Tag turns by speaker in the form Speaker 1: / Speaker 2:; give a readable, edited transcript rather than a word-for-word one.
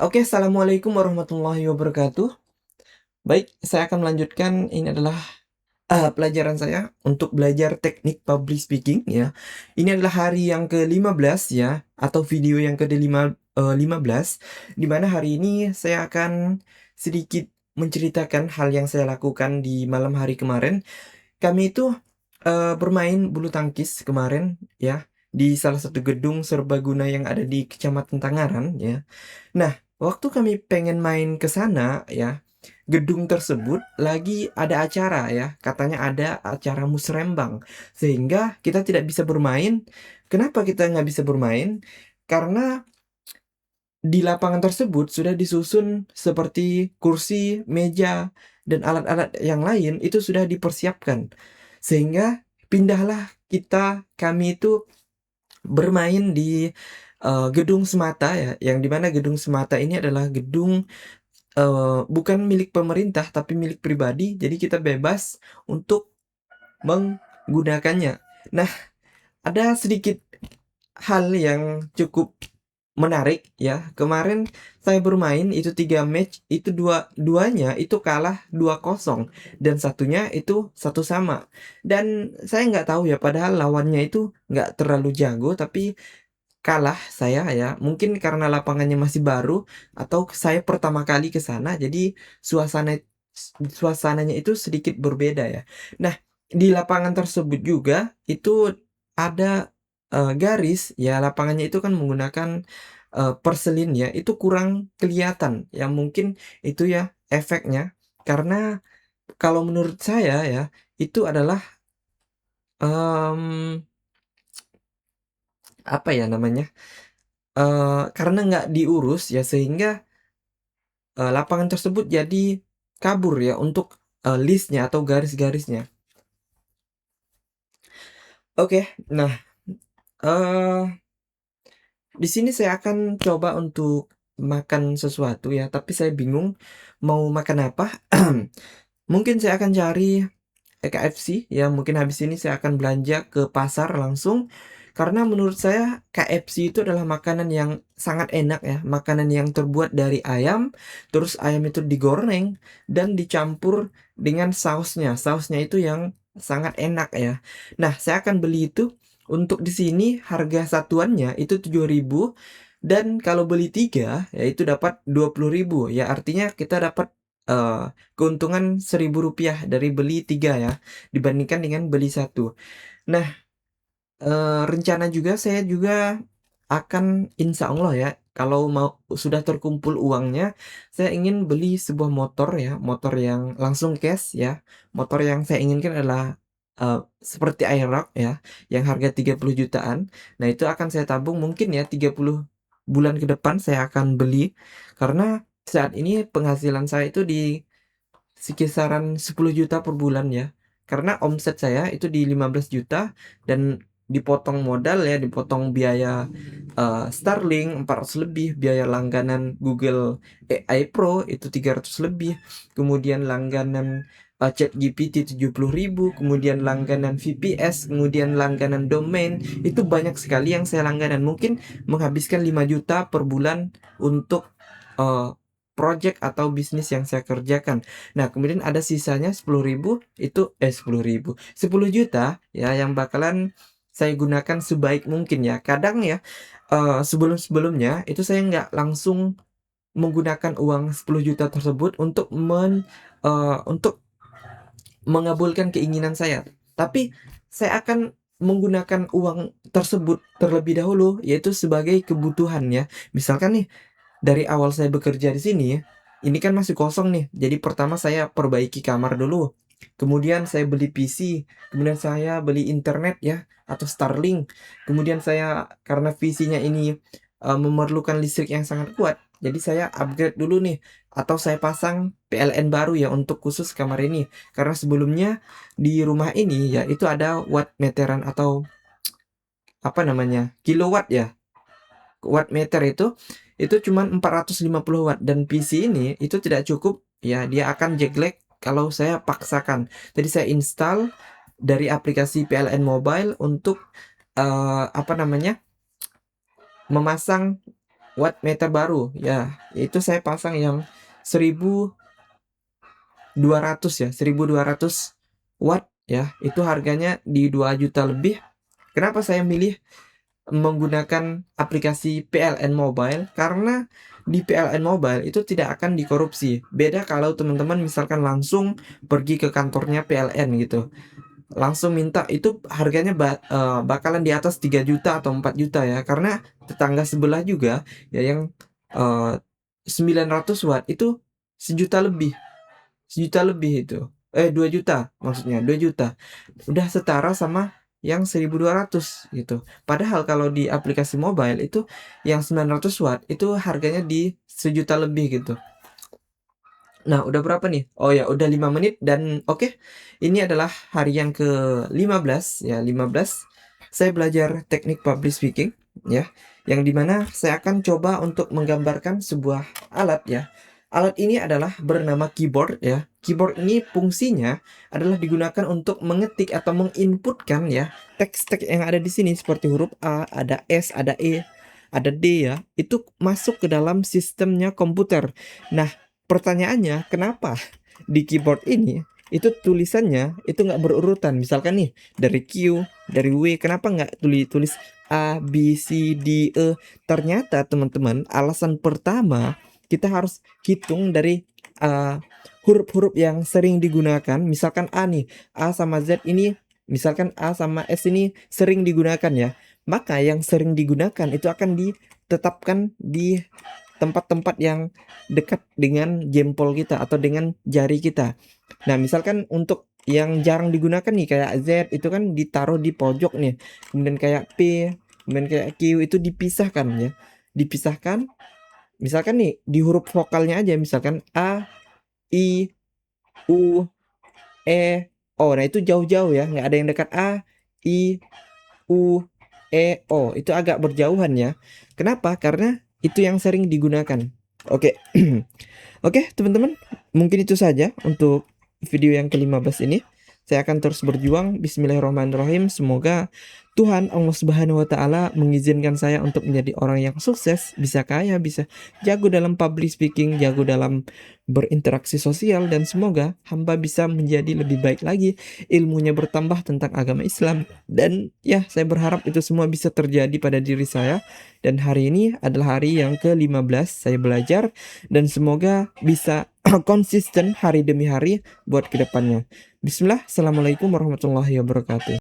Speaker 1: Oke, assalamualaikum warahmatullahi wabarakatuh. Baik, saya akan melanjutkan. Ini adalah pelajaran saya untuk belajar teknik public speaking ya. Ini adalah hari yang ke-15 ya, atau video yang ke-15, di mana hari ini saya akan sedikit menceritakan hal yang saya lakukan di malam hari kemarin. Kami itu bermain bulu tangkis kemarin ya, di salah satu gedung serbaguna yang ada di Kecamatan Tangaran ya. Nah, waktu kami pengen main ke sana ya, gedung tersebut lagi ada acara ya, katanya ada acara musrembang. Sehingga kita tidak bisa bermain. Kenapa kita nggak bisa bermain? Karena di lapangan tersebut sudah disusun seperti kursi, meja, dan alat-alat yang lain itu sudah dipersiapkan. Sehingga pindahlah kami itu bermain di gedung Semata ya, yang dimana gedung Semata ini adalah gedung bukan milik pemerintah tapi milik pribadi, jadi kita bebas untuk menggunakannya. Nah, ada sedikit hal yang cukup menarik ya. Kemarin saya bermain itu 3 match, itu duanya itu kalah 2-0 dan satunya itu 1-1. Dan saya nggak tahu ya, padahal lawannya itu nggak terlalu jago tapi kalah saya ya. Mungkin karena lapangannya masih baru atau saya pertama kali ke sana, jadi suasananya itu sedikit berbeda ya. Nah, di lapangan tersebut juga itu ada garis ya, lapangannya itu kan menggunakan perselin ya, itu kurang kelihatan ya, mungkin itu ya efeknya. Karena kalau menurut saya ya, itu adalah em, apa ya namanya, karena nggak diurus ya, sehingga lapangan tersebut jadi kabur ya untuk list-nya atau garis-garisnya. Oke, nah, eee, di sini saya akan coba untuk makan sesuatu ya, tapi saya bingung mau makan apa. Mungkin saya akan cari KFC ya, mungkin habis ini saya akan belanja ke pasar langsung, karena menurut saya KFC itu adalah makanan yang sangat enak ya, makanan yang terbuat dari ayam, terus ayam itu digoreng dan dicampur dengan sausnya. Sausnya itu yang sangat enak ya. Nah, saya akan beli itu. Untuk di sini harga satuannya itu 7.000, dan kalau beli 3 ya itu dapat 20.000 ya, artinya kita dapat keuntungan Rp1.000 dari beli 3 ya, dibandingkan dengan beli satu. Nah, rencana juga saya juga akan, insya Allah ya, kalau mau sudah terkumpul uangnya, saya ingin beli sebuah motor ya, motor yang langsung cash ya. Motor yang saya inginkan adalah seperti Aerox ya, yang harga 30 jutaan. Nah, itu akan saya tabung mungkin ya 30 bulan ke depan saya akan beli, karena saat ini penghasilan saya itu di sekisaran 10 juta per bulan ya. Karena omset saya itu di 15 juta, dan dipotong modal ya, dipotong biaya Starlink 400 lebih, biaya langganan Google AI Pro itu 300 lebih, kemudian langganan ChatGPT 70.000, kemudian langganan VPS, kemudian langganan domain, itu banyak sekali yang saya langganan. Mungkin menghabiskan 5 juta per bulan untuk uh, project atau bisnis yang saya kerjakan. Nah, kemudian ada sisanya 10.000, itu 10 juta ya, yang bakalan saya gunakan sebaik mungkin ya. Kadang ya, sebelum-sebelumnya itu saya nggak langsung menggunakan uang 10 juta tersebut untuk mengabulkan keinginan saya. Tapi saya akan menggunakan uang tersebut terlebih dahulu, yaitu sebagai kebutuhan ya. Misalkan nih, dari awal saya bekerja di sini, ini kan masih kosong nih. Jadi pertama saya perbaiki kamar dulu. Kemudian saya beli PC, kemudian saya beli internet ya, atau Starlink. Kemudian saya, karena PC-nya ini memerlukan listrik yang sangat kuat, jadi saya upgrade dulu nih, atau saya pasang PLN baru ya untuk khusus kamar ini. Karena sebelumnya di rumah ini ya itu ada watt meteran atau apa namanya, kilowatt ya, watt meter itu cuman 450 watt, dan PC ini itu tidak cukup ya, dia akan jelek kalau saya paksakan. Jadi saya install dari aplikasi PLN Mobile untuk apa namanya, memasang wattmeter baru ya, itu saya pasang yang 1200 ya, 1200 watt ya, itu harganya di 2 juta lebih. Kenapa saya milih menggunakan aplikasi PLN Mobile? Karena di PLN Mobile itu tidak akan dikorupsi. Beda kalau teman-teman misalkan langsung pergi ke kantornya PLN gitu. Langsung minta itu harganya bakalan di atas 3 juta atau 4 juta ya. Karena tetangga sebelah juga ya yang 900 watt itu sejuta lebih. Sejuta lebih itu. 2 juta maksudnya, 2 juta. Udah setara sama yang 1200 gitu. Padahal kalau di aplikasi mobile itu yang 900 watt itu harganya di sejuta lebih gitu. Nah, udah berapa nih? Oh ya, udah 5 menit dan oke. Ini adalah hari yang ke-15 ya, 15. Saya belajar teknik public speaking ya, yang dimana saya akan coba untuk menggambarkan sebuah alat ya. Alat ini adalah bernama keyboard ya. Keyboard ini fungsinya adalah digunakan untuk mengetik atau menginputkan ya teks-teks yang ada di sini seperti huruf A, ada S, ada E, ada D ya. Itu masuk ke dalam sistemnya komputer. Nah, pertanyaannya, kenapa di keyboard ini itu tulisannya itu nggak berurutan? Misalkan nih dari Q, dari W, kenapa nggak tulis A, B, C, D, E? Ternyata teman-teman, alasan pertama kita harus hitung dari huruf-huruf yang sering digunakan. Misalkan A nih, A sama Z ini, misalkan A sama S ini sering digunakan ya. Maka yang sering digunakan itu akan ditetapkan di tempat-tempat yang dekat dengan jempol kita atau dengan jari kita. Nah, misalkan untuk yang jarang digunakan nih kayak Z itu kan ditaruh di pojok nih. Kemudian kayak P, kemudian kayak Q itu dipisahkan ya. Dipisahkan. Misalkan nih di huruf vokalnya aja misalkan A, I, U, E, O. Nah, itu jauh-jauh ya, nggak ada yang dekat A, I, U, E, O. Itu agak berjauhan ya. Kenapa? Karena itu yang sering digunakan. Oke. Oke, teman-teman, mungkin itu saja untuk video yang ke-15 ini. Saya akan terus berjuang. Bismillahirrahmanirrahim. Semoga Tuhan Allah Subhanahu wa taala mengizinkan saya untuk menjadi orang yang sukses, bisa kaya, bisa jago dalam public speaking, jago dalam berinteraksi sosial, dan semoga hamba bisa menjadi lebih baik lagi, ilmunya bertambah tentang agama Islam. Dan ya, saya berharap itu semua bisa terjadi pada diri saya. Dan hari ini adalah hari yang ke-15 saya belajar, dan semoga bisa konsisten hari demi hari buat kedepannya. Bismillah, assalamualaikum warahmatullahi wabarakatuh.